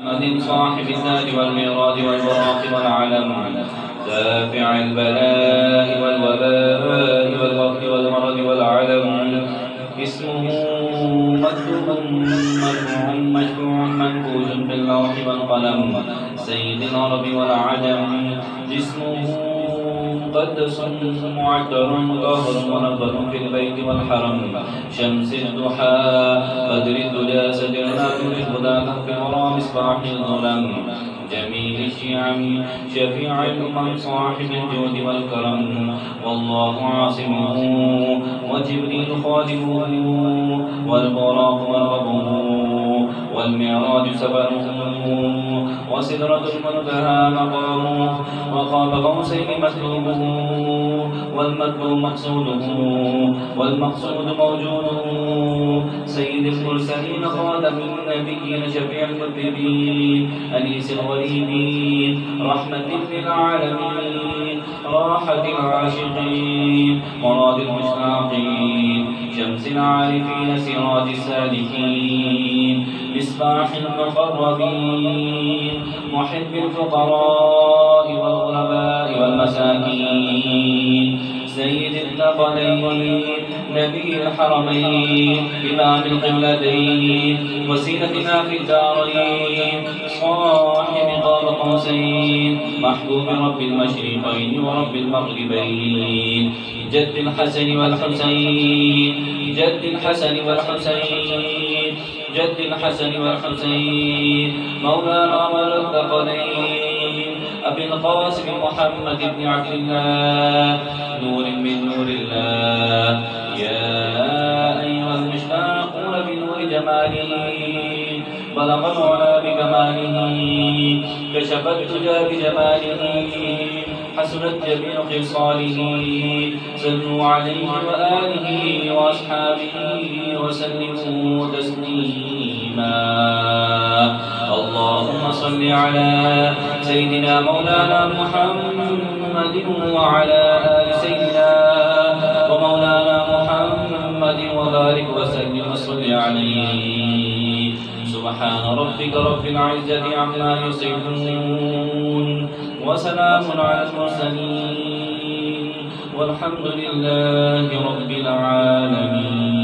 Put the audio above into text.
محمد صاحب الزاد والميراث والبراق والعلم دافع البلاء والوباء والوقت والمرض والعلم اسمه مكتوب مرفوع مشفوع منبوذ باللوح والقلم سيد العرب والعجم جسمه مقدس معطر مطهر منظر في البيت والحرم شمس الضحى بدر الدجى سجرنا نور الهدى تحت الورى مصباح الظلم جميل الشيعم شفيع الأمم صاحب الجود والكرم والله عاصمه وجبريل خادمه والبراق مرغبه والمعراج سبره وسدرة المنتهى مقامه وقاب قوسين مطلوبه والمطلوب مقصوده والمقصود موجوده سيد المرسلين خاتم النبيين شفيع المذنبين أنيس الغريبين رحمة للعالمين راحة العاشقين مراد المشتاقين شمس العارفين سراج السالكين مصباح المقربين محب الفقراء والغرباء والمساكين سيد الثقلين نبي الحرمين إمام القبلتين وسيلتنا في الدارين صاحب قاب قوسين محبوب رب المشرقين ورب المغربين جد الحسن والحسين جد الحسن والحسين جد الحسن والحسين مولانا مولى الثقلين أبي القاسم محمد بن عبد الله نور من نور الله يا أيها المشتاقون بنور جماله بلغ العلا بكماله كشف الدجى بجماله حسنت جميع خصاله صلوا عليه وآله وأصحابه وسلموا تسليما اللهم صل على سيدنا مولانا محمد وعلى آل سيدنا ومولانا محمد وبارك وسلم وصل عليه سبحان ربك رب العزة عما يصفون وسلام على المرسلين والحمد لله رب العالمين.